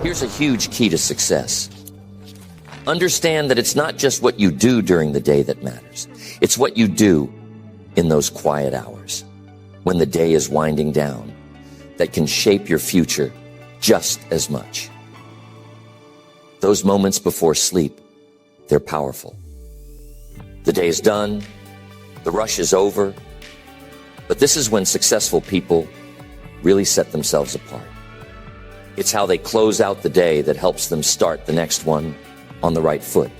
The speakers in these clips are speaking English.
Here's a huge key to success. Understand that it's not just what you do during the day that matters. It's what you do in those quiet hours when the day is winding down that can shape your future just as much. Those moments before sleep, they're powerful. The day is done, the rush is over, but this is when successful people really set themselves apart. It's how they close out the day that helps them start the next one on the right foot.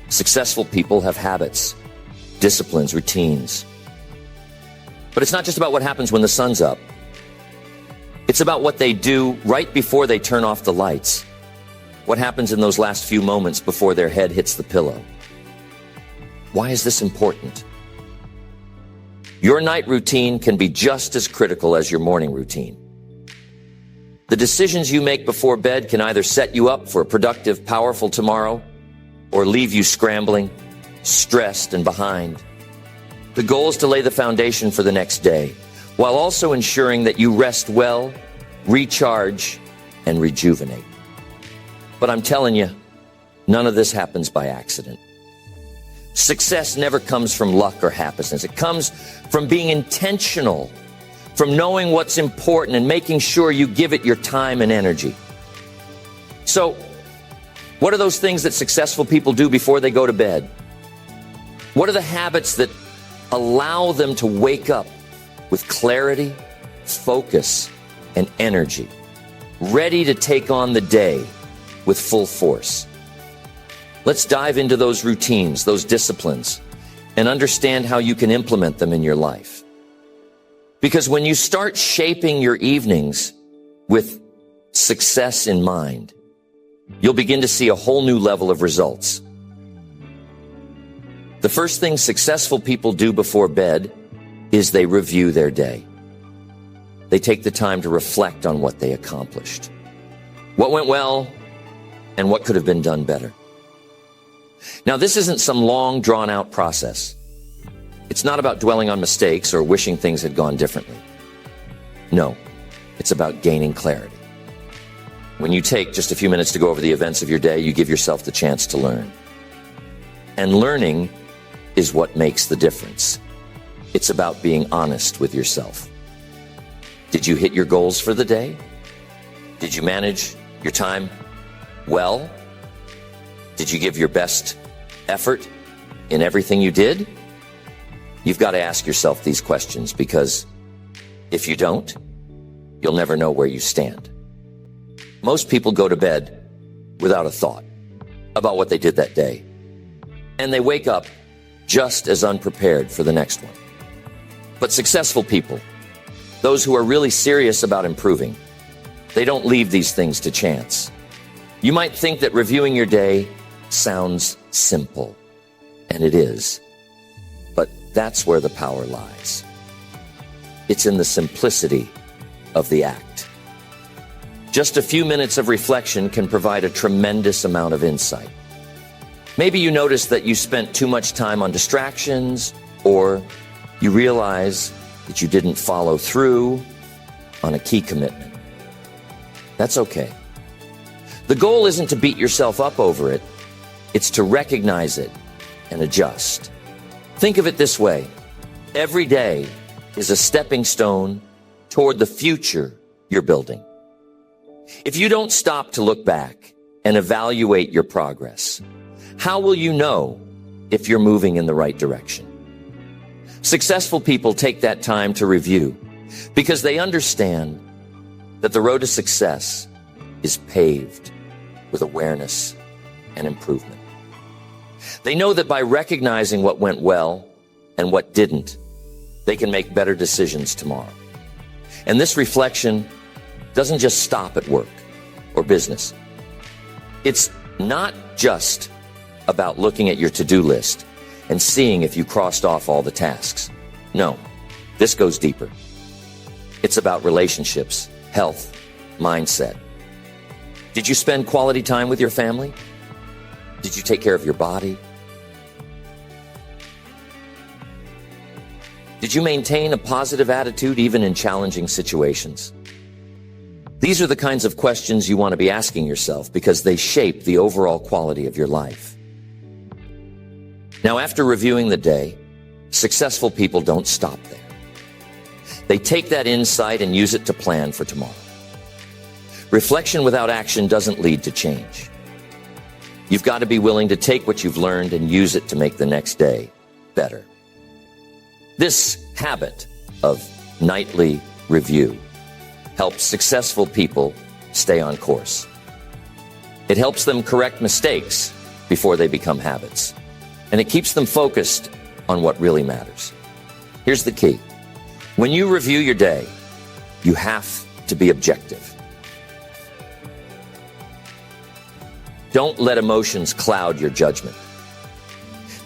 Successful people have habits, disciplines, routines. But it's not just about what happens when the sun's up. It's about what they do right before they turn off the lights. What happens in those last few moments before their head hits the pillow. Why is this important? Your night routine can be just as critical as your morning routine. The decisions you make before bed can either set you up for a productive, powerful tomorrow or leave you scrambling, stressed, and behind. The goal is to lay the foundation for the next day while also ensuring that you rest well, recharge, and rejuvenate. But I'm telling you, none of this happens by accident. Success never comes from luck or happenstance. It comes from being intentional, from knowing what's important and making sure you give it your time and energy. So, what are those things that successful people do before they go to bed? What are the habits that allow them to wake up with clarity, focus, and energy, ready to take on the day with full force? Let's dive into those routines, those disciplines, and understand how you can implement them in your life. Because when you start shaping your evenings with success in mind, you'll begin to see a whole new level of results. The first thing successful people do before bed is they review their day. They take the time to reflect on what they accomplished, what went well, and what could have been done better. Now, this isn't some long, drawn-out process. It's not about dwelling on mistakes or wishing things had gone differently. No, it's about gaining clarity. When you take just a few minutes to go over the events of your day, you give yourself the chance to learn. And learning is what makes the difference. It's about being honest with yourself. Did you hit your goals for the day? Did you manage your time well? Did you give your best effort in everything you did? You've got to ask yourself these questions, because if you don't, you'll never know where you stand. Most people go to bed without a thought about what they did that day, and they wake up just as unprepared for the next one. But successful people, those who are really serious about improving, they don't leave these things to chance. You might think that reviewing your day sounds simple, and it is. But that's where the power lies. It's in the simplicity of the act. Just a few minutes of reflection can provide a tremendous amount of insight. Maybe you notice that you spent too much time on distractions, or you realize that you didn't follow through on a key commitment. That's okay. The goal isn't to beat yourself up over it. It's to recognize it and adjust. Think of it this way. Every day is a stepping stone toward the future you're building. If you don't stop to look back and evaluate your progress, how will you know if you're moving in the right direction? Successful people take that time to review because they understand that the road to success is paved with awareness and improvement. They know that by recognizing what went well and what didn't, they can make better decisions tomorrow. And this reflection doesn't just stop at work or business. It's not just about looking at your to-do list and seeing if you crossed off all the tasks. No, this goes deeper. It's about relationships, health, mindset. Did you spend quality time with your family? Did you take care of your body? Did you maintain a positive attitude even in challenging situations? These are the kinds of questions you want to be asking yourself because they shape the overall quality of your life. Now, after reviewing the day, successful people don't stop there. They take that insight and use it to plan for tomorrow. Reflection without action doesn't lead to change. You've got to be willing to take what you've learned and use it to make the next day better. This habit of nightly review helps successful people stay on course. It helps them correct mistakes before they become habits. And it keeps them focused on what really matters. Here's the key. When you review your day, you have to be objective. Don't let emotions cloud your judgment.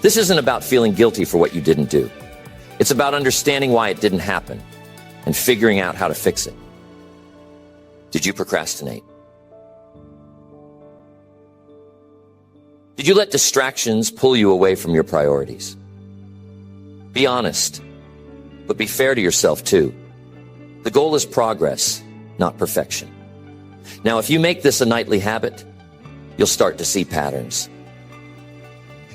This isn't about feeling guilty for what you didn't do. It's about understanding why it didn't happen and figuring out how to fix it. Did you procrastinate? Did you let distractions pull you away from your priorities? Be honest, but be fair to yourself too. The goal is progress, not perfection. Now, if you make this a nightly habit, you'll start to see patterns.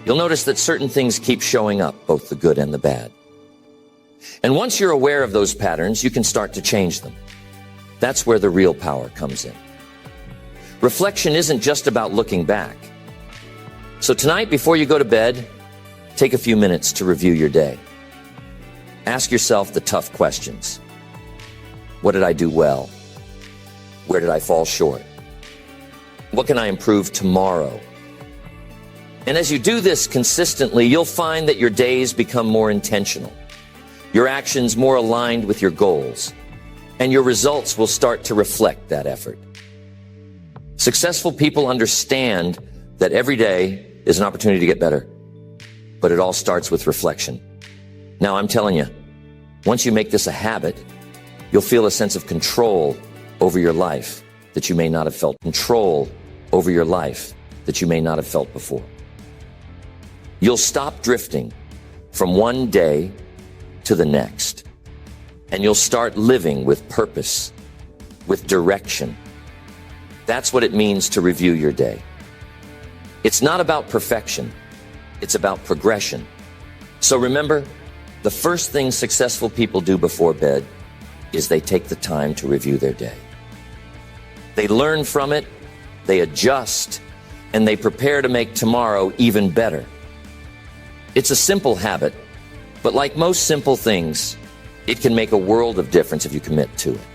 You'll notice that certain things keep showing up, both the good and the bad. And once you're aware of those patterns, you can start to change them. That's where the real power comes in. Reflection isn't just about looking back. So tonight, before you go to bed, take a few minutes to review your day. Ask yourself the tough questions. What did I do well? Where did I fall short? What can I improve tomorrow? And as you do this consistently, you'll find that your days become more intentional, your actions more aligned with your goals, and your results will start to reflect that effort. Successful people understand that every day is an opportunity to get better, but it all starts with reflection. Now, I'm telling you, once you make this a habit, you'll feel a sense of control over your life that you may not have felt. Control over your life that you may not have felt before. You'll stop drifting from one day to the next, and you'll start living with purpose, with direction. That's what it means to review your day. It's not about perfection. It's about progression. So remember, the first thing successful people do before bed is they take the time to review their day. They learn from it, they adjust, and they prepare to make tomorrow even better. It's a simple habit, but like most simple things, it can make a world of difference if you commit to it.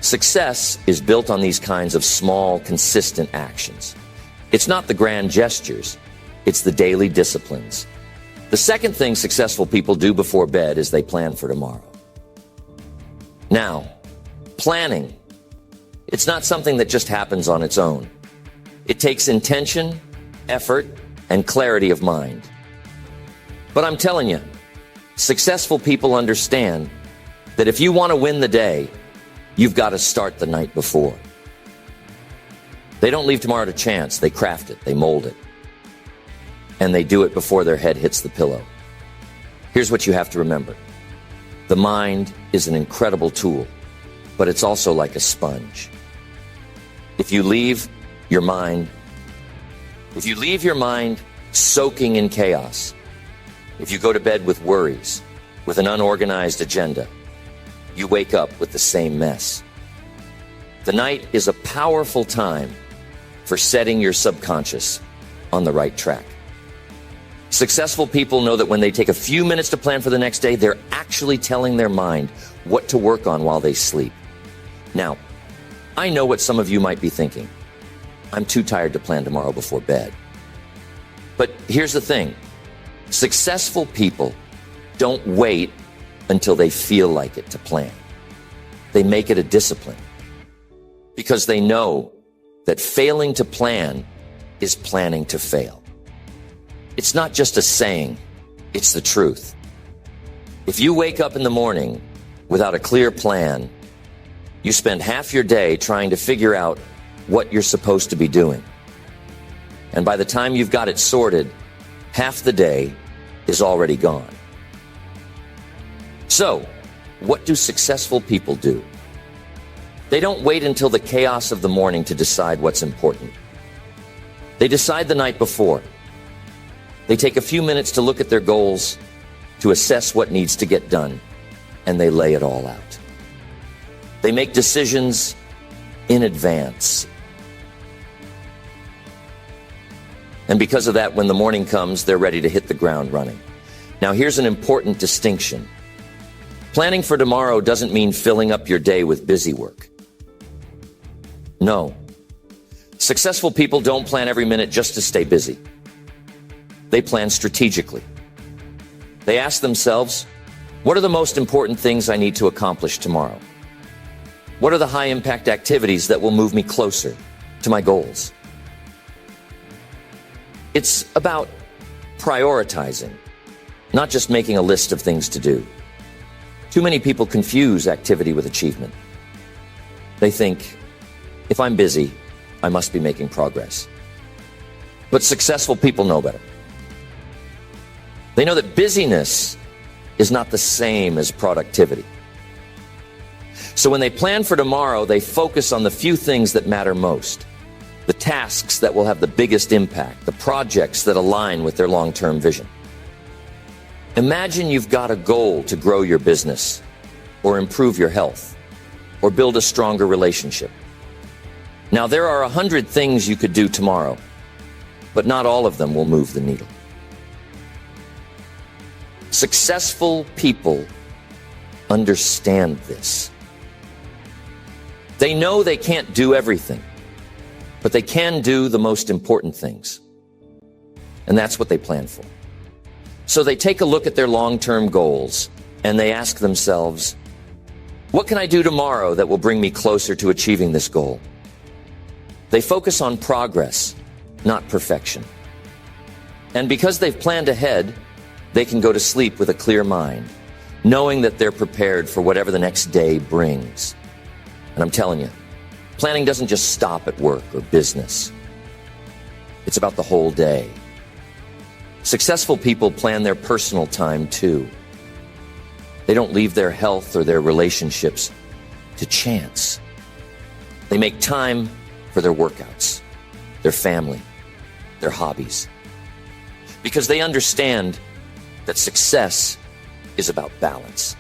Success is built on these kinds of small, consistent actions. It's not the grand gestures, it's the daily disciplines. The second thing successful people do before bed is they plan for tomorrow. Now, planning, it's not something that just happens on its own. It takes intention, effort, and clarity of mind. But I'm telling you, successful people understand that if you want to win the day, you've got to start the night before. They don't leave tomorrow to chance. They craft it, they mold it, and they do it before their head hits the pillow. Here's what you have to remember. The mind is an incredible tool, but it's also like a sponge. If you leave your mind soaking in chaos, if you go to bed with worries, with an unorganized agenda, you wake up with the same mess. The night is a powerful time for setting your subconscious on the right track. Successful people know that when they take a few minutes to plan for the next day, they're actually telling their mind what to work on while they sleep. Now, I know what some of you might be thinking. I'm too tired to plan tomorrow before bed. But here's the thing. Successful people don't wait until they feel like it to plan. They make it a discipline because they know that failing to plan is planning to fail. It's not just a saying, it's the truth. If you wake up in the morning without a clear plan, you spend half your day trying to figure out what you're supposed to be doing. And by the time you've got it sorted, half the day is already gone. So, what do successful people do? They don't wait until the chaos of the morning to decide what's important. They decide the night before. They take a few minutes to look at their goals, to assess what needs to get done, and they lay it all out. They make decisions in advance. And because of that, when the morning comes, they're ready to hit the ground running. Now, here's an important distinction. Planning for tomorrow doesn't mean filling up your day with busy work. No. Successful people don't plan every minute just to stay busy. They plan strategically. They ask themselves, what are the most important things I need to accomplish tomorrow? What are the high-impact activities that will move me closer to my goals? It's about prioritizing, not just making a list of things to do. Too many people confuse activity with achievement. They think, if I'm busy, I must be making progress. But successful people know better. They know that busyness is not the same as productivity. So when they plan for tomorrow, they focus on the few things that matter most, the tasks that will have the biggest impact, the projects that align with their long-term vision. Imagine you've got a goal to grow your business, or improve your health, or build a stronger relationship. Now, there are 100 things you could do tomorrow, but not all of them will move the needle. Successful people understand this. They know they can't do everything, but they can do the most important things. And that's what they plan for. So they take a look at their long-term goals and they ask themselves, what can I do tomorrow that will bring me closer to achieving this goal? They focus on progress, not perfection. And because they've planned ahead, they can go to sleep with a clear mind, knowing that they're prepared for whatever the next day brings. And I'm telling you, planning doesn't just stop at work or business. It's about the whole day. Successful people plan their personal time too. They don't leave their health or their relationships to chance. They make time for their workouts, their family, their hobbies. Because they understand that success is about balance.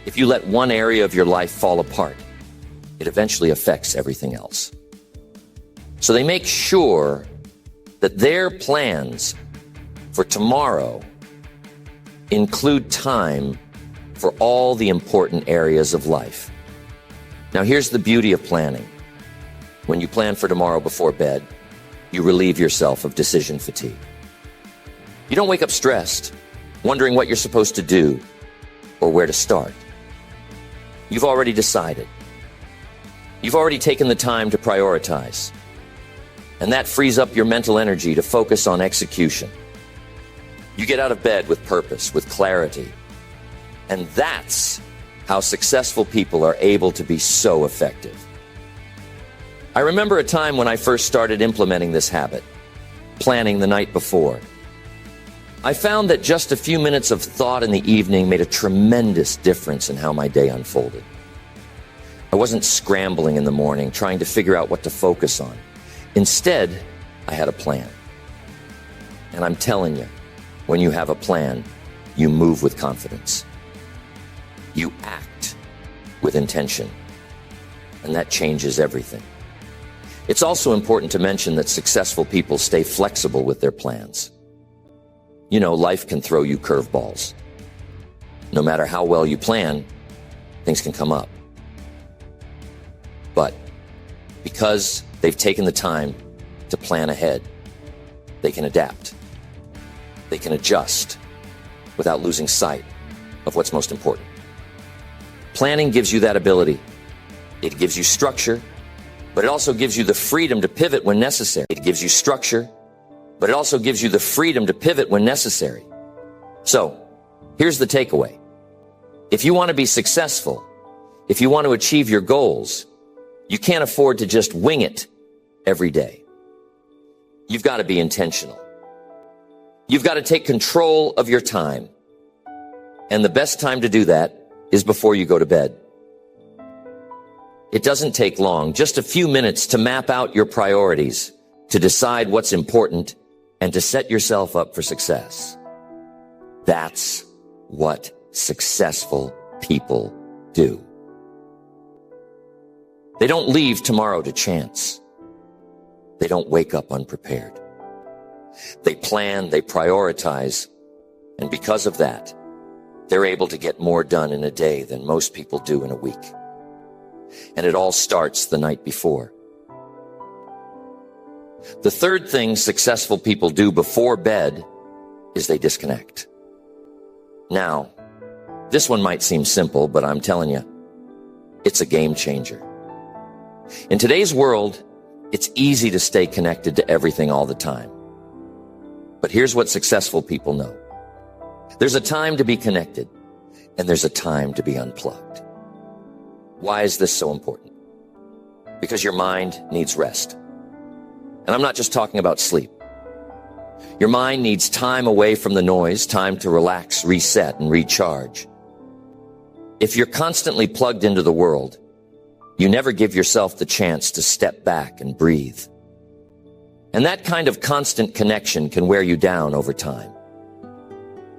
If you let one area of your life fall apart, it eventually affects everything else. So they make sure that their plans for tomorrow include time for all the important areas of life. Now, here's the beauty of planning. When you plan for tomorrow before bed, you relieve yourself of decision fatigue. You don't wake up stressed, wondering what you're supposed to do or where to start. You've already decided. You've already taken the time to prioritize. And that frees up your mental energy to focus on execution. You get out of bed with purpose, with clarity. And that's how successful people are able to be so effective. I remember a time when I first started implementing this habit, planning the night before. I found that just a few minutes of thought in the evening made a tremendous difference in how my day unfolded. I wasn't scrambling in the morning, trying to figure out what to focus on. Instead, I had a plan. And I'm telling you, when you have a plan, you move with confidence. You act with intention. And that changes everything. It's also important to mention that successful people stay flexible with their plans. You know, life can throw you curveballs. No matter how well you plan, things can come up. But because they've taken the time to plan ahead, they can adapt. They can adjust without losing sight of what's most important. Planning gives you that ability. It gives you structure, but it also gives you the freedom to pivot when necessary. It gives you structure, but it also gives you the freedom to pivot when necessary. So, here's the takeaway. If you want to be successful, if you want to achieve your goals, you can't afford to just wing it every day. You've got to be intentional. You've got to take control of your time. And the best time to do that is before you go to bed. It doesn't take long, just a few minutes to map out your priorities, to decide what's important, and to set yourself up for success. That's what successful people do. They don't leave tomorrow to chance. They don't wake up unprepared. They plan, they prioritize, and because of that, they're able to get more done in a day than most people do in a week. And it all starts the night before. The third thing successful people do before bed is they disconnect. Now, this one might seem simple, but I'm telling you, it's a game changer. In today's world, it's easy to stay connected to everything all the time. But here's what successful people know. There's a time to be connected, and there's a time to be unplugged. Why is this so important? Because your mind needs rest. And I'm not just talking about sleep. Your mind needs time away from the noise, time to relax, reset, and recharge. If you're constantly plugged into the world, you never give yourself the chance to step back and breathe. And that kind of constant connection can wear you down over time.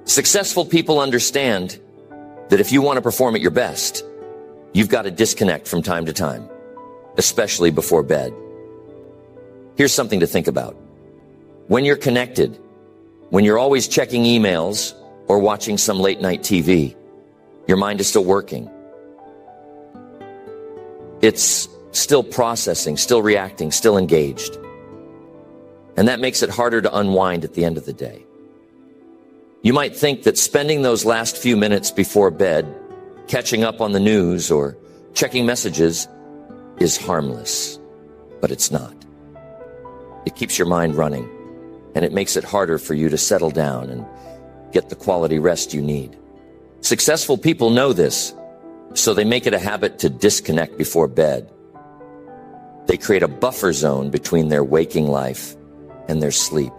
Successful people understand that if you want to perform at your best, you've got to disconnect from time to time, especially before bed. Here's something to think about. When you're connected, when you're always checking emails or watching some late night TV, your mind is still working. It's still processing, still reacting, still engaged. And that makes it harder to unwind at the end of the day. You might think that spending those last few minutes before bed, catching up on the news or checking messages is harmless, but it's not. It keeps your mind running, and it makes it harder for you to settle down and get the quality rest you need. Successful people know this, so they make it a habit to disconnect before bed. They create a buffer zone between their waking life and their sleep.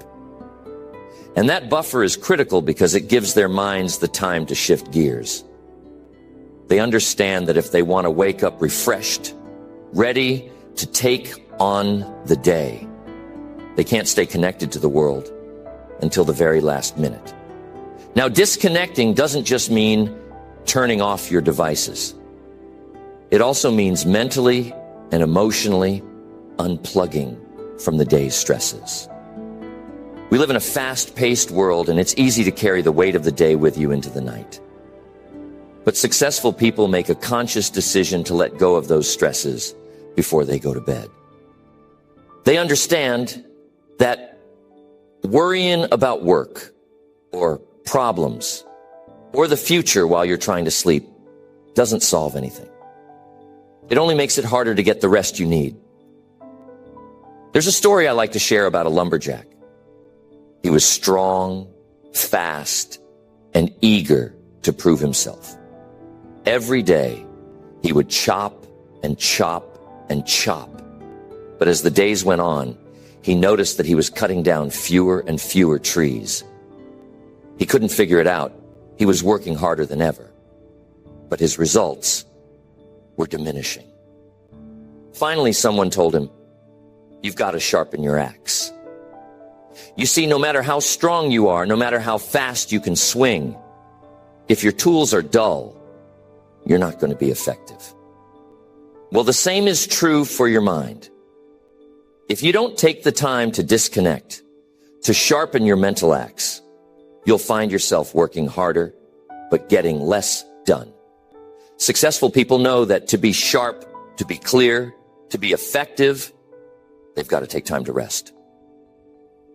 And that buffer is critical because it gives their minds the time to shift gears. They understand that if they want to wake up refreshed, ready to take on the day, they can't stay connected to the world until the very last minute. Now, disconnecting doesn't just mean turning off your devices. It also means mentally and emotionally unplugging from the day's stresses. We live in a fast-paced world, and it's easy to carry the weight of the day with you into the night. But successful people make a conscious decision to let go of those stresses before they go to bed. They understand that worrying about work or problems or the future while you're trying to sleep doesn't solve anything. It only makes it harder to get the rest you need. There's a story I like to share about a lumberjack. He was strong, fast, and eager to prove himself. Every day, he would chop and chop and chop. But as the days went on, he noticed that he was cutting down fewer and fewer trees. He couldn't figure it out. He was working harder than ever. But his results were diminishing. Finally, someone told him, "You've got to sharpen your axe." You see, no matter how strong you are, no matter how fast you can swing, if your tools are dull, you're not going to be effective. Well, the same is true for your mind. If you don't take the time to disconnect, to sharpen your mental axe, you'll find yourself working harder, but getting less done. Successful people know that to be sharp, to be clear, to be effective, they've got to take time to rest.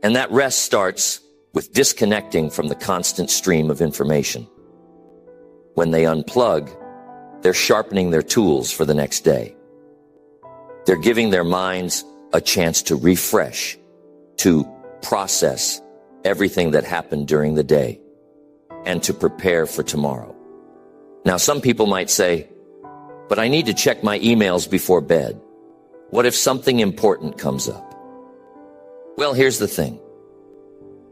And that rest starts with disconnecting from the constant stream of information. When they unplug, they're sharpening their tools for the next day. They're giving their minds a chance to refresh, to process everything that happened during the day, and to prepare for tomorrow. Now, some people might say, "But I need to check my emails before bed. What if something important comes up?" Well, here's the thing.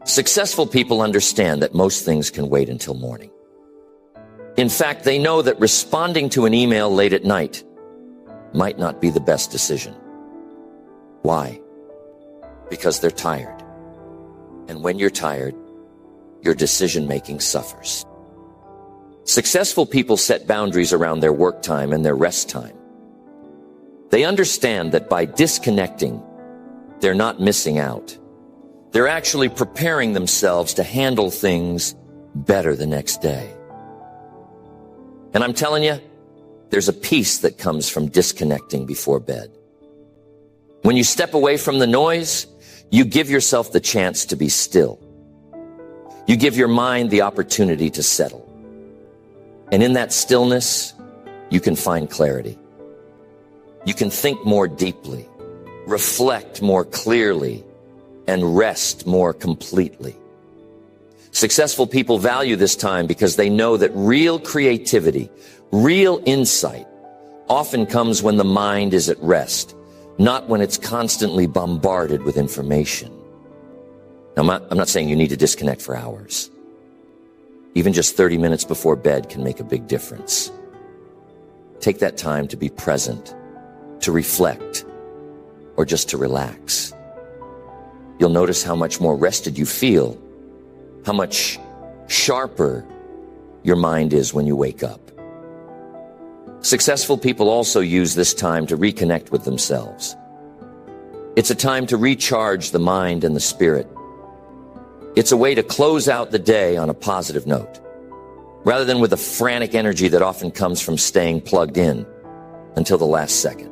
Successful people understand that most things can wait until morning. In fact, they know that responding to an email late at night might not be the best decision. Why? Because they're tired. And when you're tired, your decision-making suffers. Successful people set boundaries around their work time and their rest time. They understand that by disconnecting, they're not missing out. They're actually preparing themselves to handle things better the next day. And I'm telling you, there's a peace that comes from disconnecting before bed. When you step away from the noise, you give yourself the chance to be still. You give your mind the opportunity to settle. And in that stillness, you can find clarity. You can think more deeply, reflect more clearly, and rest more completely. Successful people value this time because they know that real creativity, real insight, often comes when the mind is at rest, not when it's constantly bombarded with information. Now, I'm not saying you need to disconnect for hours. Even just 30 minutes before bed can make a big difference. Take that time to be present, to reflect, or just to relax. You'll notice how much more rested you feel, how much sharper your mind is when you wake up. Successful people also use this time to reconnect with themselves. It's a time to recharge the mind and the spirit. It's a way to close out the day on a positive note, rather than with the frantic energy that often comes from staying plugged in until the last second.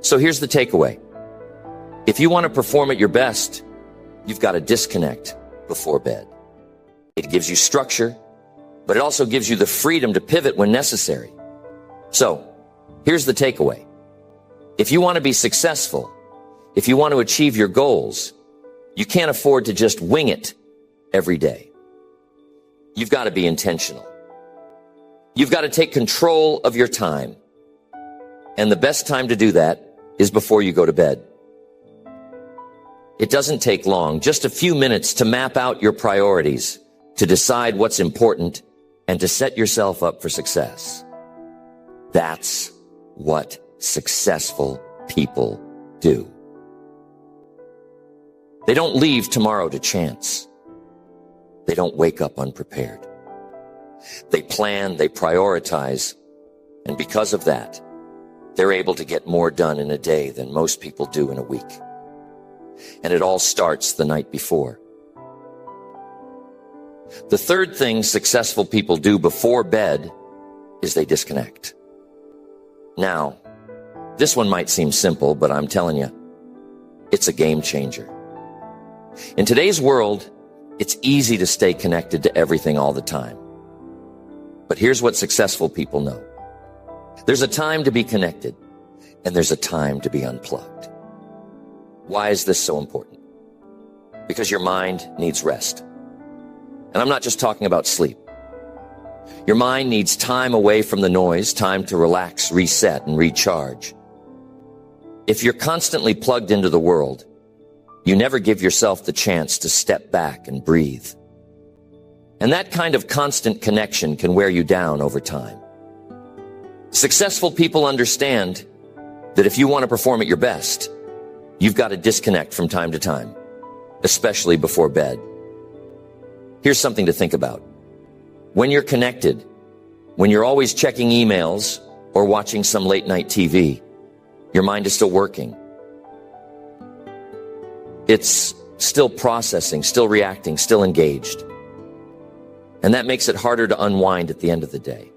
So here's the takeaway. If you want to perform at your best, you've got to disconnect before bed. It gives you structure, but it also gives you the freedom to pivot when necessary. So, here's the takeaway. If you want to be successful, if you want to achieve your goals, you can't afford to just wing it every day. You've got to be intentional. You've got to take control of your time. And the best time to do that is before you go to bed. It doesn't take long, just a few minutes to map out your priorities, to decide what's important, and to set yourself up for success. That's what successful people do. They don't leave tomorrow to chance. They don't wake up unprepared. They plan, they prioritize, and because of that, they're able to get more done in a day than most people do in a week. And it all starts the night before. The third thing successful people do before bed is they disconnect. Now, this one might seem simple, but I'm telling you, it's a game changer. In today's world, it's easy to stay connected to everything all the time. But here's what successful people know. There's a time to be connected, and there's a time to be unplugged. Why is this so important? Because your mind needs rest. And I'm not just talking about sleep. Your mind needs time away from the noise, time to relax, reset, and recharge. If you're constantly plugged into the world, you never give yourself the chance to step back and breathe. And that kind of constant connection can wear you down over time. Successful people understand that if you want to perform at your best, you've got to disconnect from time to time, especially before bed. Here's something to think about. When you're connected, when you're always checking emails or watching some late night TV, your mind is still working. It's still processing, still reacting, still engaged. And that makes it harder to unwind at the end of the day.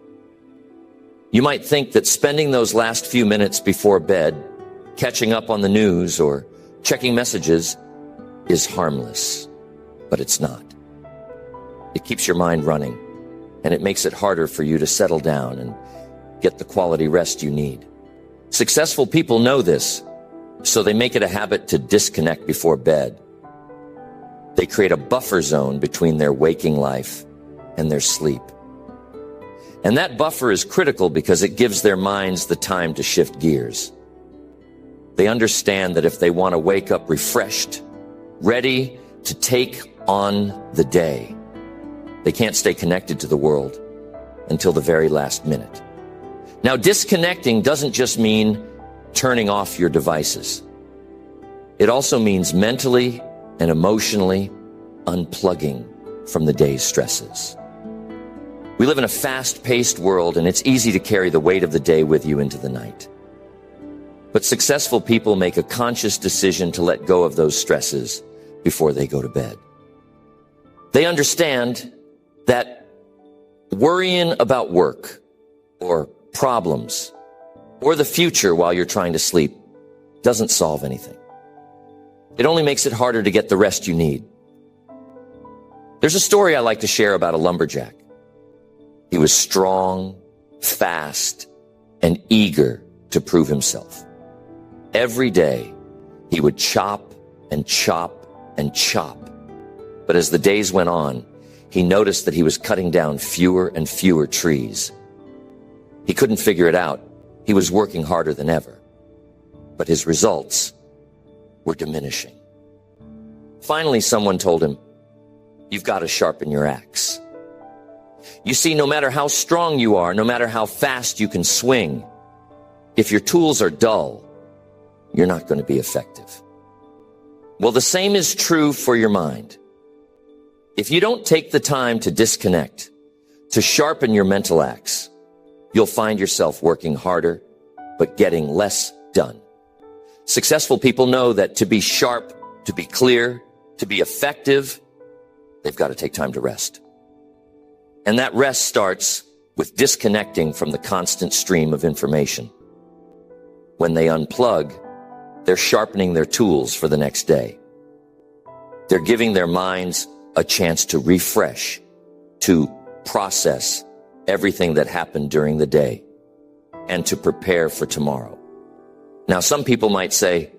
You might think that spending those last few minutes before bed, catching up on the news or checking messages is harmless, but it's not. It keeps your mind running, and it makes it harder for you to settle down and get the quality rest you need. Successful people know this, so they make it a habit to disconnect before bed. They create a buffer zone between their waking life and their sleep. And that buffer is critical because it gives their minds the time to shift gears. They understand that if they want to wake up refreshed, ready to take on the day, they can't stay connected to the world until the very last minute. Now, disconnecting doesn't just mean turning off your devices. It also means mentally and emotionally unplugging from the day's stresses. We live in a fast-paced world, and it's easy to carry the weight of the day with you into the night. But successful people make a conscious decision to let go of those stresses before they go to bed. They understand that worrying about work or problems or the future while you're trying to sleep doesn't solve anything. It only makes it harder to get the rest you need. There's a story I like to share about a lumberjack. He was strong, fast, and eager to prove himself. Every day, he would chop and chop and chop. But as the days went on, he noticed that he was cutting down fewer and fewer trees. He couldn't figure it out. He was working harder than ever. But his results were diminishing. Finally, someone told him, "You've got to sharpen your axe." You see, no matter how strong you are, no matter how fast you can swing, if your tools are dull, you're not going to be effective. Well, the same is true for your mind. If you don't take the time to disconnect, to sharpen your mental axe, you'll find yourself working harder, but getting less done. Successful people know that to be sharp, to be clear, to be effective, they've got to take time to rest. And that rest starts with disconnecting from the constant stream of information. When they unplug, they're sharpening their tools for the next day. They're giving their minds a chance to refresh, to process everything that happened during the day, and to prepare for tomorrow. Now, some people might say,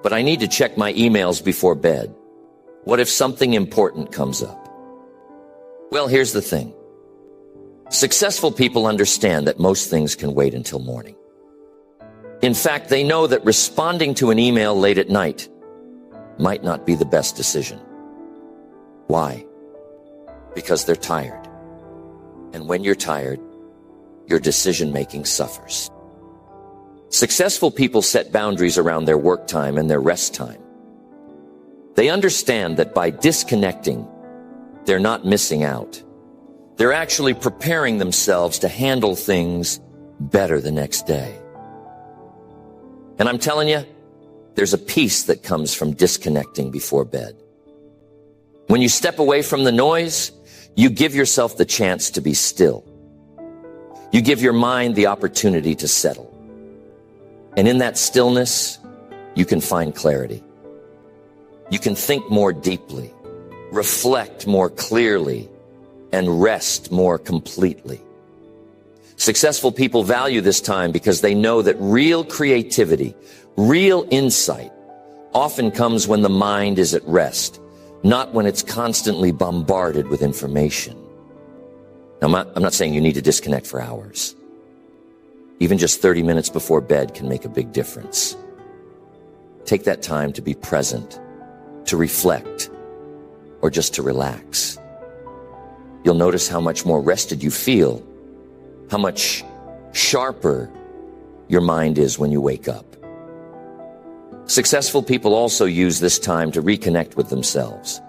"But I need to check my emails before bed. What if something important comes up?" Well, here's the thing. Successful people understand that most things can wait until morning. In fact, they know that responding to an email late at night might not be the best decision. Why? Because they're tired. And when you're tired, your decision-making suffers. Successful people set boundaries around their work time and their rest time. They understand that by disconnecting, they're not missing out. They're actually preparing themselves to handle things better the next day. And I'm telling you, there's a peace that comes from disconnecting before bed. When you step away from the noise, you give yourself the chance to be still. You give your mind the opportunity to settle. And in that stillness, you can find clarity. You can think more deeply, reflect more clearly, and rest more completely. Successful people value this time because they know that real creativity, real insight often comes when the mind is at rest, not when it's constantly bombarded with information. Now, I'm not saying you need to disconnect for hours. Even just 30 minutes before bed can make a big difference. Take that time to be present, to reflect, or just to relax. You'll notice how much more rested you feel, how much sharper your mind is when you wake up. Successful people also use this time to reconnect with themselves.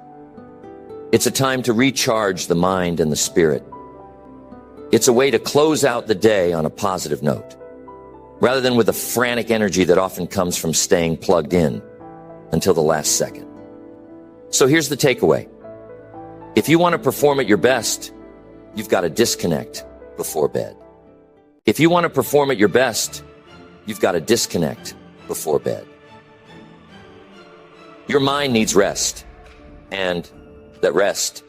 It's a time to recharge the mind and the spirit. It's a way to close out the day on a positive note, rather than with a frantic energy that often comes from staying plugged in until the last second. So here's the takeaway. If you want to perform at your best, you've got to disconnect before bed. If you want to perform at your best, you've got to disconnect before bed. Your mind needs rest, and that rest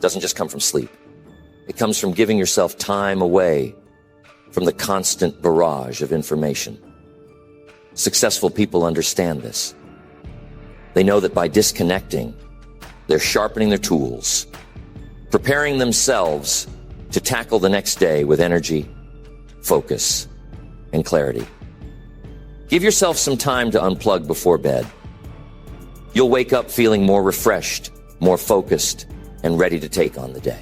doesn't just come from sleep. It comes from giving yourself time away from the constant barrage of information. Successful people understand this. They know that by disconnecting, they're sharpening their tools, preparing themselves to tackle the next day with energy, focus, and clarity. Give yourself some time to unplug before bed. You'll wake up feeling more refreshed, more focused, and ready to take on the day.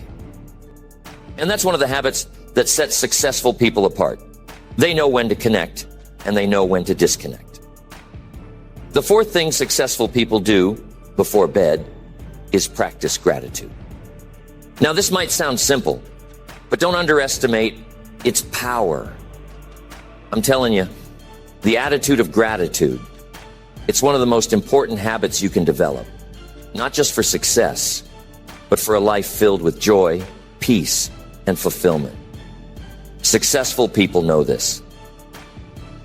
And that's one of the habits that sets successful people apart. They know when to connect, and they know when to disconnect. The fourth thing successful people do before bed is practice gratitude. Now, this might sound simple, but don't underestimate its power. I'm telling you, the attitude of gratitude, it's one of the most important habits you can develop, not just for success, but for a life filled with joy, peace, and fulfillment. Successful people know this.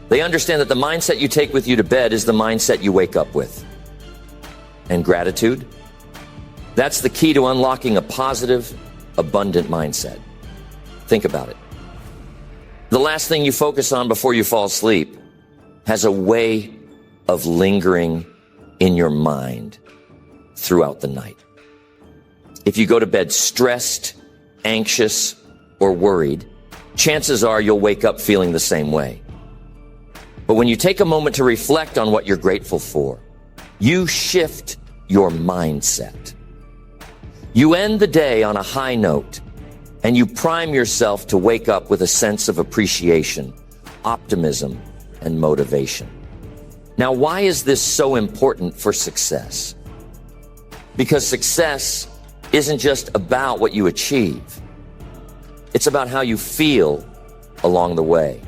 They understand that the mindset you take with you to bed is the mindset you wake up with. And gratitude, that's the key to unlocking a positive, abundant mindset. Think about it. The last thing you focus on before you fall asleep has a way of lingering in your mind throughout the night. If you go to bed stressed, anxious, or worried, chances are you'll wake up feeling the same way. But when you take a moment to reflect on what you're grateful for, you shift your mindset. You end the day on a high note, and you prime yourself to wake up with a sense of appreciation, optimism, and motivation. Now, why is this so important for success? Because success isn't just about what you achieve. It's about how you feel along the way.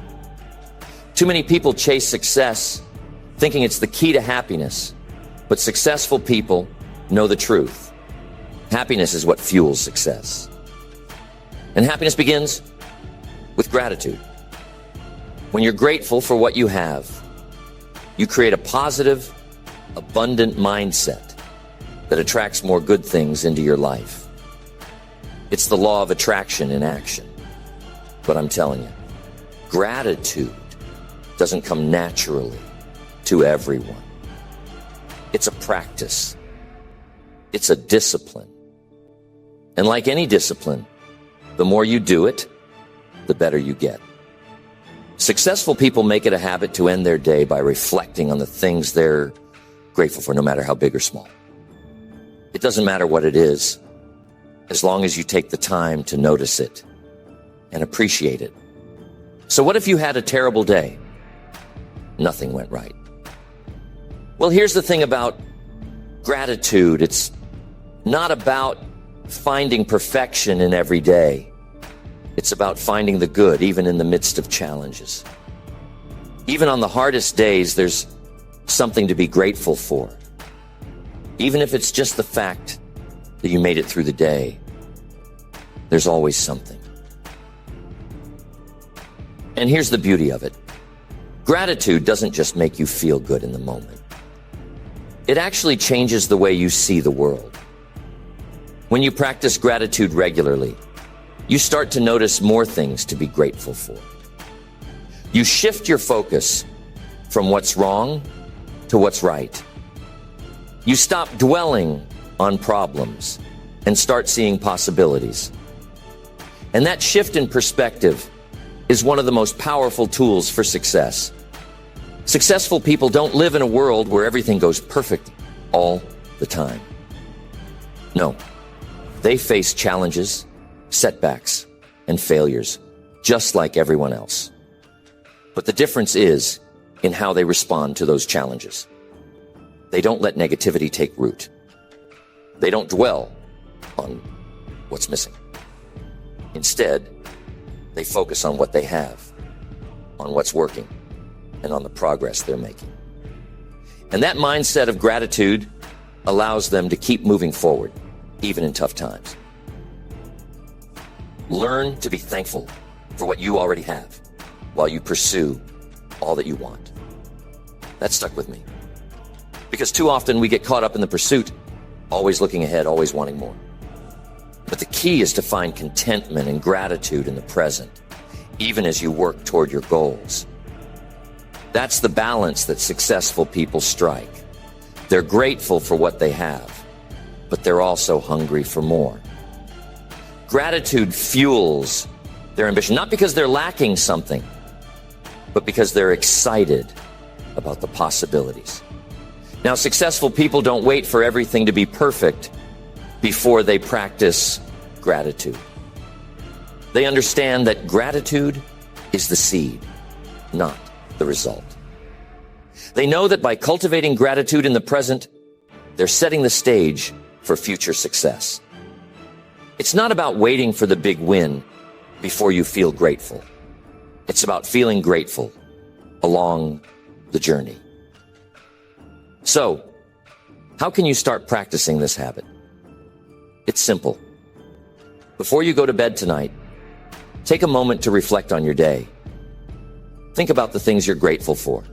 Too many people chase success thinking it's the key to happiness, but successful people know the truth. Happiness is what fuels success. And happiness begins with gratitude. When you're grateful for what you have, you create a positive, abundant mindset that attracts more good things into your life. It's the law of attraction in action. But I'm telling you, gratitude doesn't come naturally to everyone. It's a practice. It's a discipline. And like any discipline, the more you do it, the better you get. Successful people make it a habit to end their day by reflecting on the things they're grateful for, no matter how big or small. It doesn't matter what it is, as long as you take the time to notice it and appreciate it. So what if you had a terrible day? Nothing went right. Well, here's the thing about gratitude. It's not about finding perfection in every day. It's about finding the good, even in the midst of challenges. Even on the hardest days, there's something to be grateful for. Even if it's just the fact that you made it through the day, there's always something. And here's the beauty of it. Gratitude doesn't just make you feel good in the moment. It actually changes the way you see the world. When you practice gratitude regularly, you start to notice more things to be grateful for. You shift your focus from what's wrong to what's right. You stop dwelling on problems and start seeing possibilities. And that shift in perspective is one of the most powerful tools for success. Successful people don't live in a world where everything goes perfect all the time. No, they face challenges, setbacks, and failures, just like everyone else. But the difference is in how they respond to those challenges. They don't let negativity take root. They don't dwell on what's missing. Instead, they focus on what they have, on what's working, and on the progress they're making. And that mindset of gratitude allows them to keep moving forward, even in tough times. Learn to be thankful for what you already have while you pursue all that you want. That stuck with me. Because too often we get caught up in the pursuit, always looking ahead, always wanting more. But the key is to find contentment and gratitude in the present, even as you work toward your goals. That's the balance that successful people strike. They're grateful for what they have, but they're also hungry for more. Gratitude fuels their ambition, not because they're lacking something, but because they're excited about the possibilities. Now, successful people don't wait for everything to be perfect before they practice gratitude. They understand that gratitude is the seed. not the result. They know that by cultivating gratitude in the present, they're setting the stage for future success. It's not about waiting for the big win before you feel grateful. It's about feeling grateful along the journey. So, how can you start practicing this habit? It's simple. Before you go to bed tonight, take a moment to reflect on your day. Think about the things you're grateful for.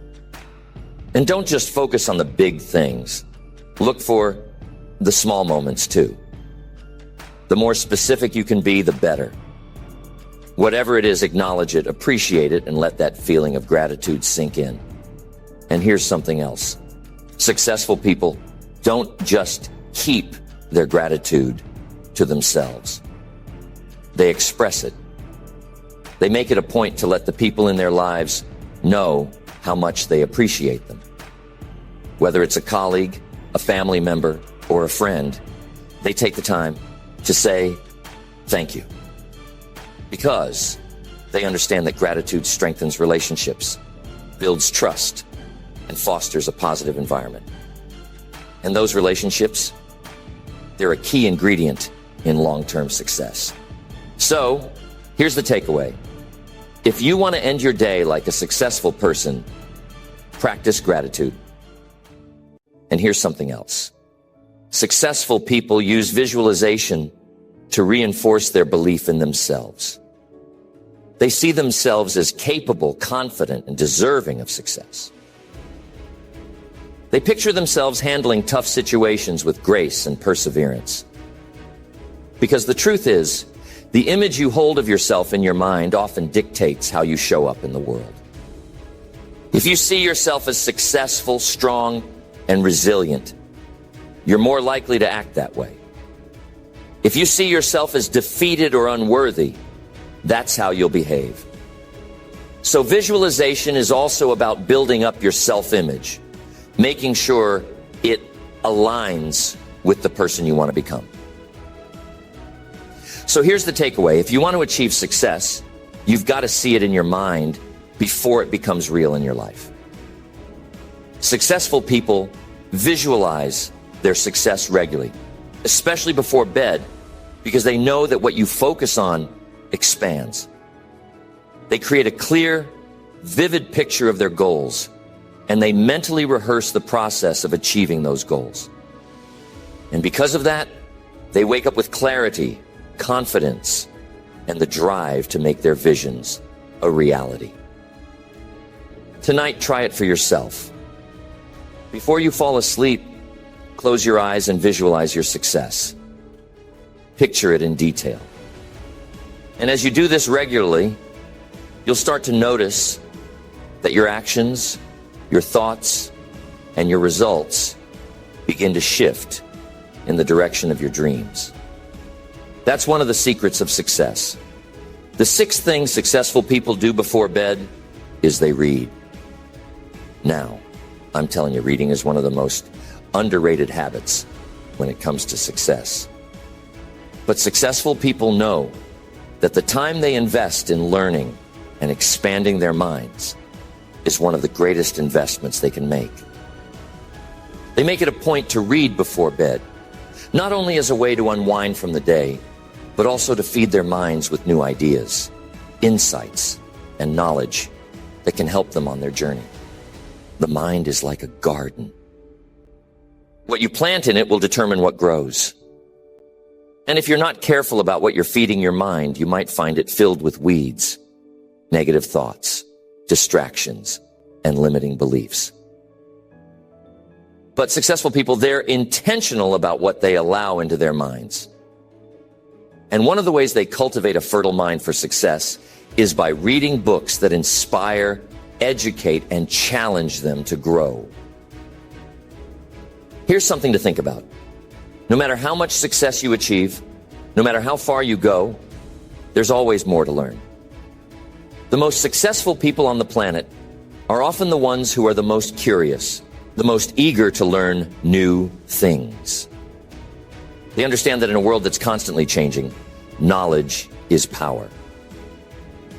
And don't just focus on the big things. Look for the small moments too. The more specific you can be, the better. Whatever it is, acknowledge it, appreciate it, and let that feeling of gratitude sink in. And here's something else. Successful people don't just keep their gratitude to themselves. They express it. They make it a point to let the people in their lives know how much they appreciate them. Whether it's a colleague, a family member, or a friend, they take the time to say thank you. Because they understand that gratitude strengthens relationships, builds trust, and fosters a positive environment. And those relationships, they're a key ingredient in long-term success. So, here's the takeaway. If you want to end your day like a successful person, practice gratitude. And here's something else. Successful people use visualization to reinforce their belief in themselves. They see themselves as capable, confident, and deserving of success. They picture themselves handling tough situations with grace and perseverance. Because the truth is, the image you hold of yourself in your mind often dictates how you show up in the world. If you see yourself as successful, strong, and resilient, you're more likely to act that way. If you see yourself as defeated or unworthy, that's how you'll behave. So visualization is also about building up your self-image, making sure it aligns with the person you want to become. So here's the takeaway. If you want to achieve success, you've got to see it in your mind before it becomes real in your life. Successful people visualize their success regularly, especially before bed, because they know that what you focus on expands. They create a clear, vivid picture of their goals, and they mentally rehearse the process of achieving those goals. And because of that, they wake up with clarity, confidence, and the drive to make their visions a reality. Tonight, try it for yourself. Before you fall asleep, close your eyes and visualize your success. Picture it in detail. And as you do this regularly, you'll start to notice that your actions, your thoughts, and your results begin to shift in the direction of your dreams. That's one of the secrets of success. The sixth thing successful people do before bed is they read. Now, I'm telling you, reading is one of the most underrated habits when it comes to success. But successful people know that the time they invest in learning and expanding their minds is one of the greatest investments they can make. They make it a point to read before bed, not only as a way to unwind from the day, but also to feed their minds with new ideas, insights, and knowledge that can help them on their journey. The mind is like a garden. What you plant in it will determine what grows. And if you're not careful about what you're feeding your mind, you might find it filled with weeds, negative thoughts, distractions, and limiting beliefs. But successful people, they're intentional about what they allow into their minds. And one of the ways they cultivate a fertile mind for success is by reading books that inspire, educate, and challenge them to grow. Here's something to think about. No matter how much success you achieve, no matter how far you go, there's always more to learn. The most successful people on the planet are often the ones who are the most curious, the most eager to learn new things. They understand that in a world that's constantly changing, knowledge is power.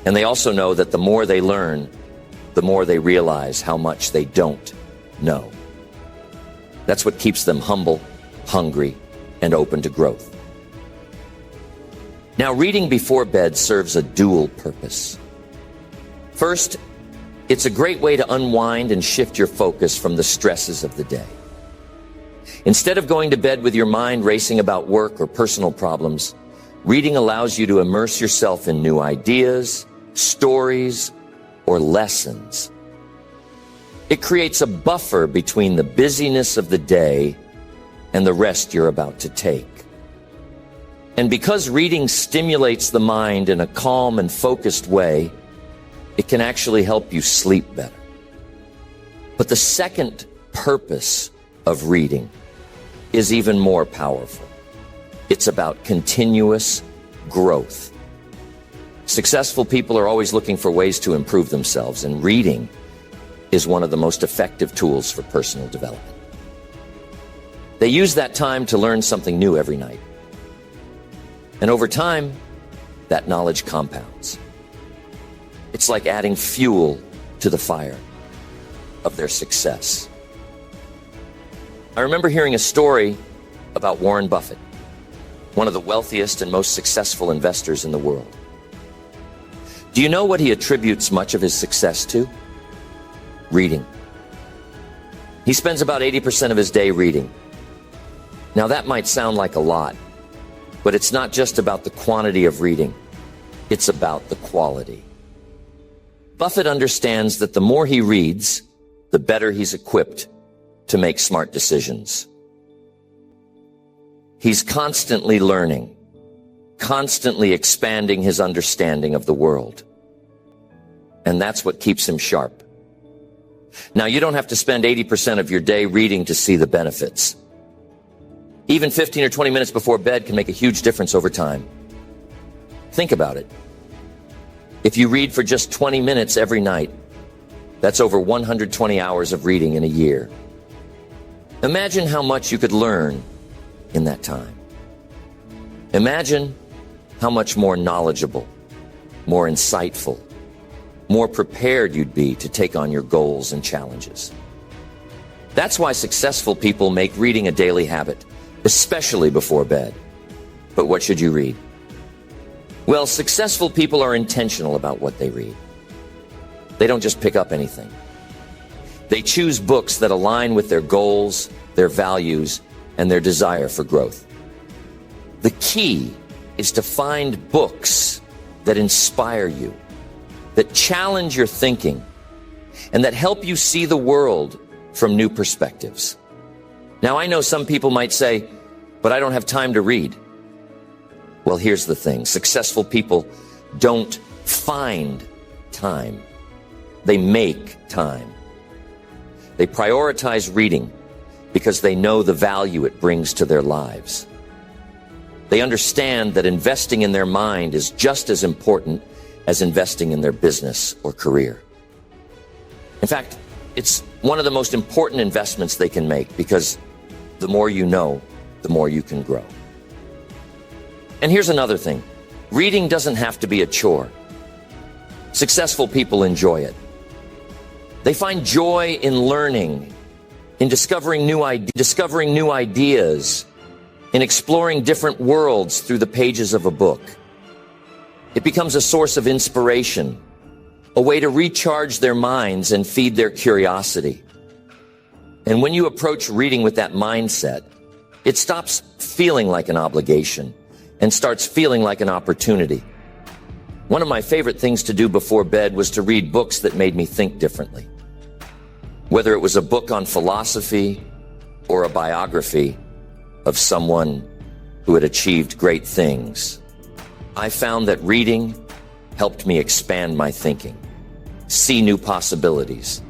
And they also know that the more they learn, the more they realize how much they don't know. That's what keeps them humble, hungry, and open to growth. Now, reading before bed serves a dual purpose. First, it's a great way to unwind and shift your focus from the stresses of the day. Instead of going to bed with your mind racing about work or personal problems, reading allows you to immerse yourself in new ideas, stories, or lessons. It creates a buffer between the busyness of the day and the rest you're about to take. And because reading stimulates the mind in a calm and focused way, it can actually help you sleep better. But the second purpose of reading is even more powerful. It's about continuous growth. Successful people are always looking for ways to improve themselves, and reading is one of the most effective tools for personal development. They use that time to learn something new every night. And over time, that knowledge compounds. It's like adding fuel to the fire of their success. I remember hearing a story about Warren Buffett, one of the wealthiest and most successful investors in the world. Do you know what he attributes much of his success to? Reading. He spends about 80% of his day reading. Now that might sound like a lot, but it's not just about the quantity of reading. It's about the quality. Buffett understands that the more he reads, the better he's equipped to make smart decisions. He's constantly learning, constantly expanding his understanding of the world. And that's what keeps him sharp. Now, you don't have to spend 80% of your day reading to see the benefits. Even 15 or 20 minutes before bed can make a huge difference over time. Think about it. If you read for just 20 minutes every night, that's over 120 hours of reading in a year. Imagine how much you could learn in that time. Imagine how much more knowledgeable, more insightful, more prepared you'd be to take on your goals and challenges. That's why successful people make reading a daily habit, especially before bed. But what should you read? Well, successful people are intentional about what they read. They don't just pick up anything. They choose books that align with their goals, their values, and their desire for growth. The key is to find books that inspire you, that challenge your thinking, and that help you see the world from new perspectives. Now, I know some people might say, but I don't have time to read. Well, here's the thing. Successful people don't find time. They make time. They prioritize reading because they know the value it brings to their lives. They understand that investing in their mind is just as important as investing in their business or career. In fact, it's one of the most important investments they can make because the more you know, the more you can grow. And here's another thing. Reading doesn't have to be a chore. Successful people enjoy it. They find joy in learning, in discovering new ideas, in exploring different worlds through the pages of a book. It becomes a source of inspiration, a way to recharge their minds and feed their curiosity. And when you approach reading with that mindset, it stops feeling like an obligation and starts feeling like an opportunity. One of my favorite things to do before bed was to read books that made me think differently. Whether it was a book on philosophy or a biography of someone who had achieved great things, I found that reading helped me expand my thinking, see new possibilities,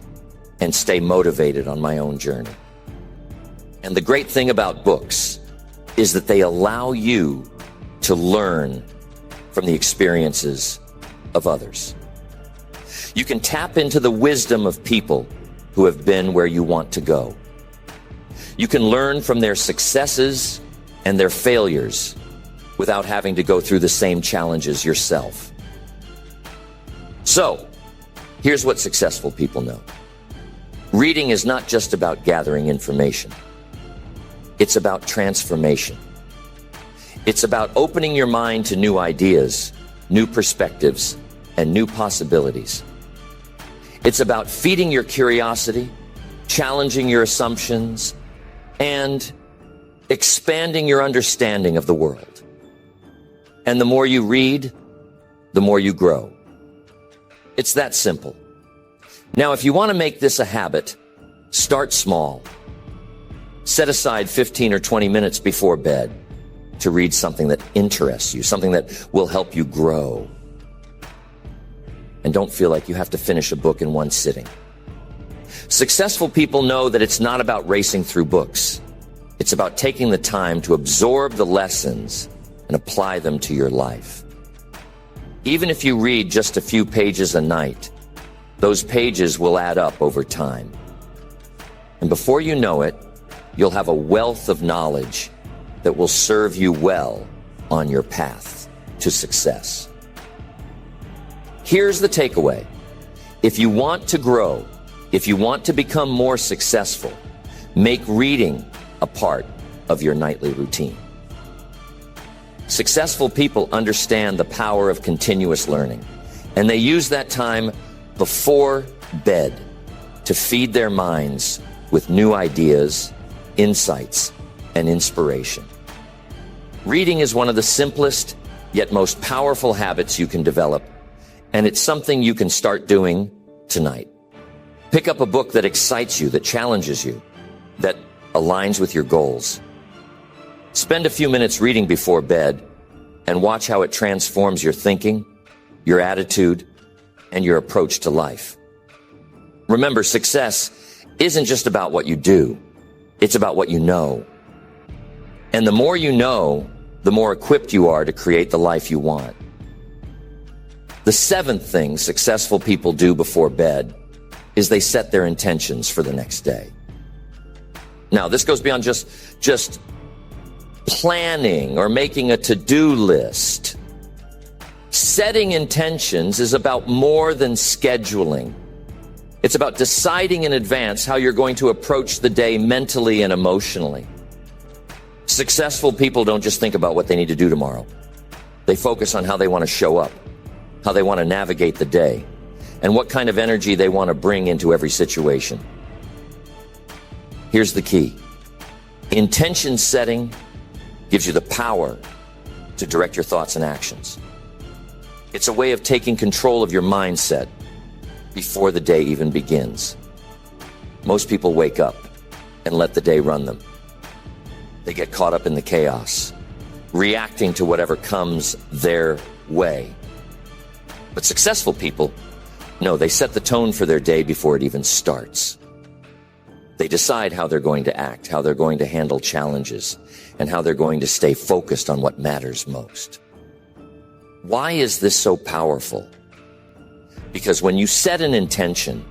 and stay motivated on my own journey. And the great thing about books is that they allow you to learn from the experiences of others. You can tap into the wisdom of people who have been where you want to go. You can learn from their successes and their failures without having to go through the same challenges yourself. So, Here's what successful people know. Reading is not just about gathering information. It's about transformation. It's about opening your mind to new ideas, new perspectives, and new possibilities. It's about feeding your curiosity, challenging your assumptions, and expanding your understanding of the world. And the more you read, the more you grow. It's that simple. Now, if you want to make this a habit, start small. Set aside 15 or 20 minutes before bed to read something that interests you, something that will help you grow. And don't feel like you have to finish a book in one sitting. Successful people know that it's not about racing through books. It's about taking the time to absorb the lessons and apply them to your life. Even if you read just a few pages a night, those pages will add up over time. And before you know it, you'll have a wealth of knowledge that will serve you well on your path to success. Here's the takeaway. If you want to grow, if you want to become more successful, make reading a part of your nightly routine. Successful people understand the power of continuous learning, and they use that time before bed to feed their minds with new ideas, insights, and inspiration. Reading is one of the simplest yet most powerful habits you can develop, and it's something you can start doing tonight. Pick up a book that excites you, that challenges you, that aligns with your goals. Spend a few minutes reading before bed and watch how it transforms your thinking, your attitude, and your approach to life. Remember, success isn't just about what you do. It's about what you know. And the more you know, the more equipped you are to create the life you want. The seventh thing successful people do before bed is they set their intentions for the next day. Now, this goes beyond just planning or making a to-do list. Setting intentions is about more than scheduling. It's about deciding in advance how you're going to approach the day mentally and emotionally. Successful people don't just think about what they need to do tomorrow. They focus on how they want to show up, how they want to navigate the day, and what kind of energy they want to bring into every situation. Here's the key. Intention setting gives you the power to direct your thoughts and actions. It's a way of taking control of your mindset before the day even begins. Most people wake up and let the day run them. They get caught up in the chaos, reacting to whatever comes their way. But successful people, no, they set the tone for their day before it even starts. They decide how they're going to act, how they're going to handle challenges, and how they're going to stay focused on what matters most. Why is this so powerful? Because when you set an intention,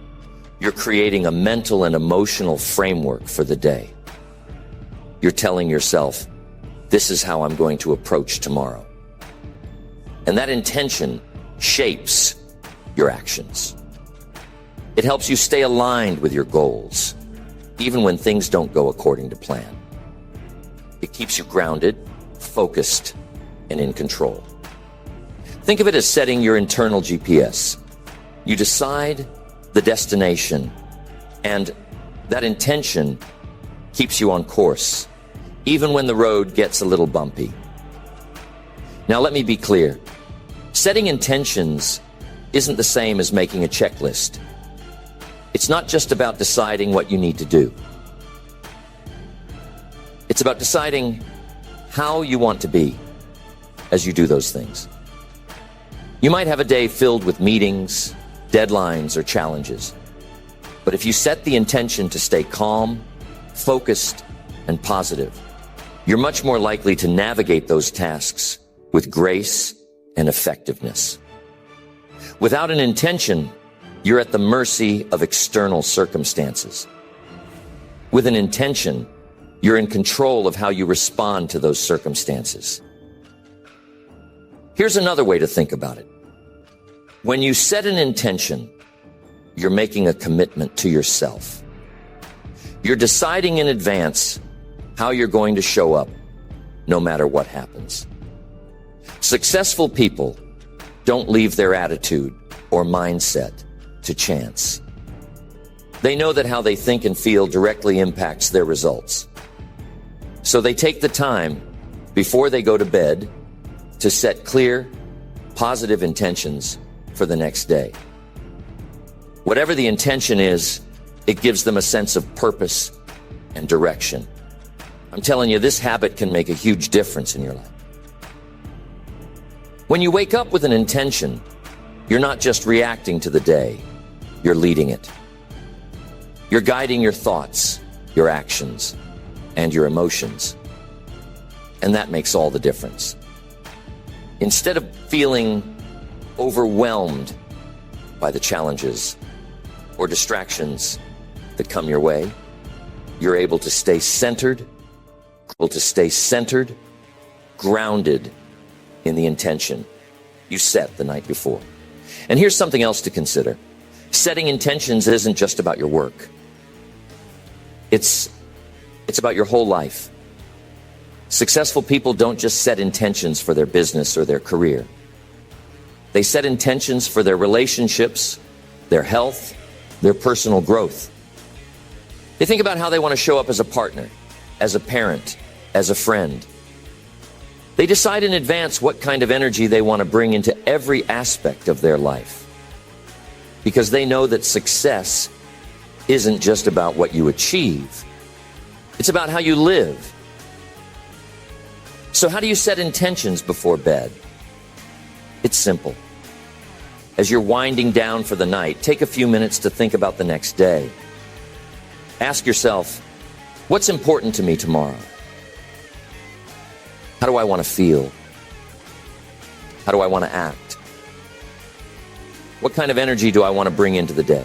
you're creating a mental and emotional framework for the day. You're telling yourself, this is how I'm going to approach tomorrow. And that intention shapes your actions. It helps you stay aligned with your goals, even when things don't go according to plan. It keeps you grounded, focused, and in control. Think of it as setting your internal GPS. You decide the destination, and that intention keeps you on course, even when the road gets a little bumpy. Now, let me be clear. Setting intentions isn't the same as making a checklist. It's not just about deciding what you need to do. It's about deciding how you want to be as you do those things. You might have a day filled with meetings, deadlines, or challenges. But if you set the intention to stay calm, focused, and positive, you're much more likely to navigate those tasks with grace and effectiveness. Without an intention, you're at the mercy of external circumstances. With an intention, you're in control of how you respond to those circumstances. Here's another way to think about it. When you set an intention, you're making a commitment to yourself. You're deciding in advance how you're going to show up, no matter what happens. Successful people don't leave their attitude or mindset to chance. They know that how they think and feel directly impacts their results. So they take the time before they go to bed to set clear, positive intentions for the next day. Whatever the intention is, it gives them a sense of purpose and direction. I'm telling you, this habit can make a huge difference in your life. When you wake up with an intention, you're not just reacting to the day, you're leading it. You're guiding your thoughts, your actions, and your emotions. And that makes all the difference. Instead of feeling overwhelmed by the challenges or distractions that come your way, you're able to stay centered, grounded in the intention you set the night before. And here's something else to consider. Setting intentions isn't just about your work. It's about your whole life. Successful people don't just set intentions for their business or their career. They set intentions for their relationships, their health, their personal growth. They think about how they want to show up as a partner, as a parent, as a friend. They decide in advance what kind of energy they want to bring into every aspect of their life. Because they know that success isn't just about what you achieve. It's about how you live. So how do you set intentions before bed? It's simple. As you're winding down for the night, take a few minutes to think about the next day. Ask yourself, what's important to me tomorrow? How do I want to feel? How do I want to act? What kind of energy do I want to bring into the day?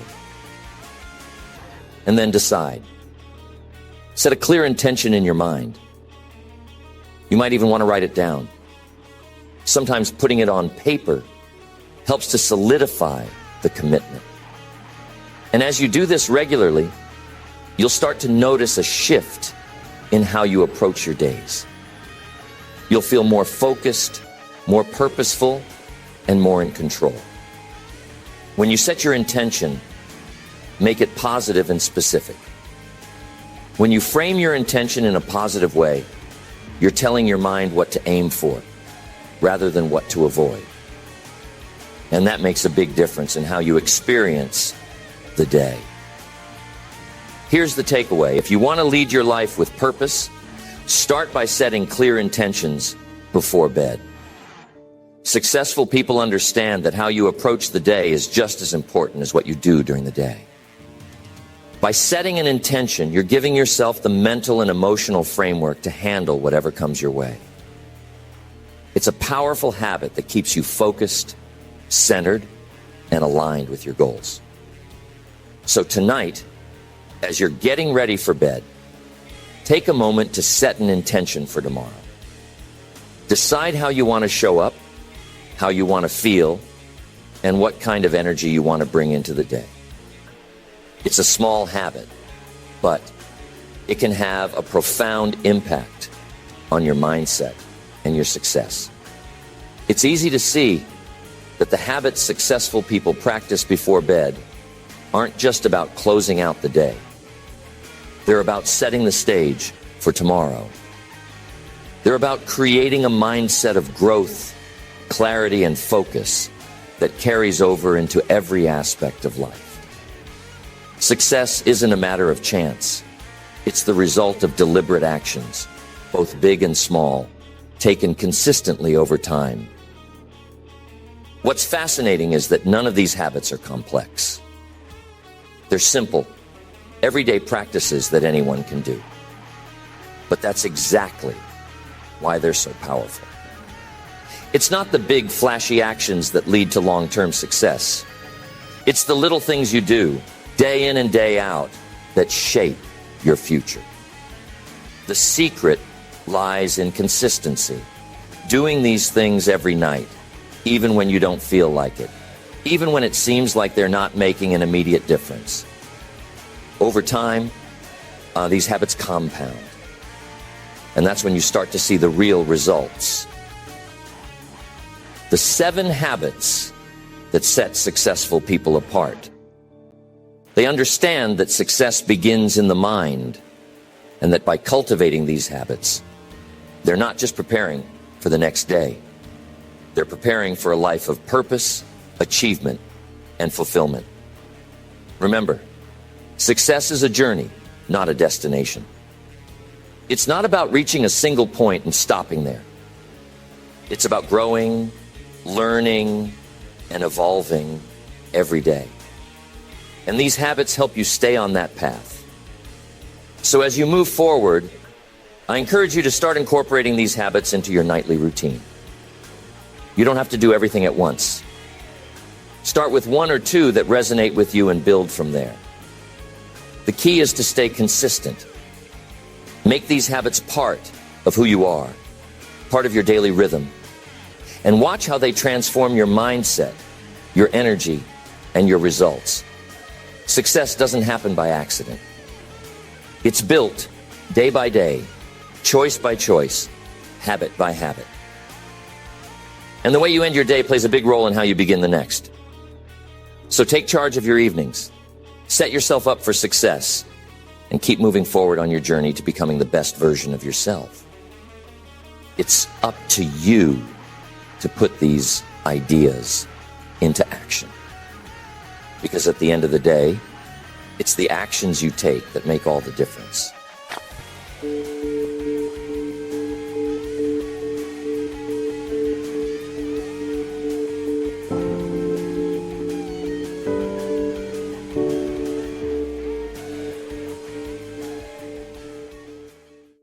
And then decide. Set a clear intention in your mind. You might even want to write it down. Sometimes putting it on paper helps to solidify the commitment. And as you do this regularly, you'll start to notice a shift in how you approach your days. You'll feel more focused, more purposeful, and more in control. When you set your intention, make it positive and specific. When you frame your intention in a positive way, you're telling your mind what to aim for, rather than what to avoid. And that makes a big difference in how you experience the day. Here's the takeaway. If you want to lead your life with purpose, start by setting clear intentions before bed. Successful people understand that how you approach the day is just as important as what you do during the day. By setting an intention, you're giving yourself the mental and emotional framework to handle whatever comes your way. It's a powerful habit that keeps you focused, centered, and aligned with your goals. So tonight, as you're getting ready for bed, take a moment to set an intention for tomorrow. Decide how you want to show up, how you want to feel, and what kind of energy you want to bring into the day. It's a small habit, but it can have a profound impact on your mindset and your success. It's easy to see that the habits successful people practice before bed aren't just about closing out the day. They're about setting the stage for tomorrow. They're about creating a mindset of growth, clarity, and focus that carries over into every aspect of life. Success isn't a matter of chance. It's the result of deliberate actions, both big and small, taken consistently over time. What's fascinating is that none of these habits are complex. They're simple, everyday practices that anyone can do. But that's exactly why they're so powerful. It's not the big, flashy actions that lead to long-term success. It's the little things you do, day in and day out, that shape your future. The secret lies in consistency, doing these things every night, even when you don't feel like it, even when it seems like they're not making an immediate difference. Over time, these habits compound. And that's when you start to see the real results. The 7 habits that set successful people apart. They understand that success begins in the mind, and that by cultivating these habits, they're not just preparing for the next day. They're preparing for a life of purpose, achievement, and fulfillment. Remember, success is a journey, not a destination. It's not about reaching a single point and stopping there. It's about growing, learning, and evolving every day. And these habits help you stay on that path. So as you move forward, I encourage you to start incorporating these habits into your nightly routine. You don't have to do everything at once. Start with 1 or 2 that resonate with you and build from there. The key is to stay consistent. Make these habits part of who you are, part of your daily rhythm, and watch how they transform your mindset, your energy, and your results. Success doesn't happen by accident. It's built day by day, choice by choice, habit by habit. And the way you end your day plays a big role in how you begin the next. So take charge of your evenings. Set yourself up for success and keep moving forward on your journey to becoming the best version of yourself. It's up to you to put these ideas into action. Because at the end of the day, it's the actions you take that make all the difference.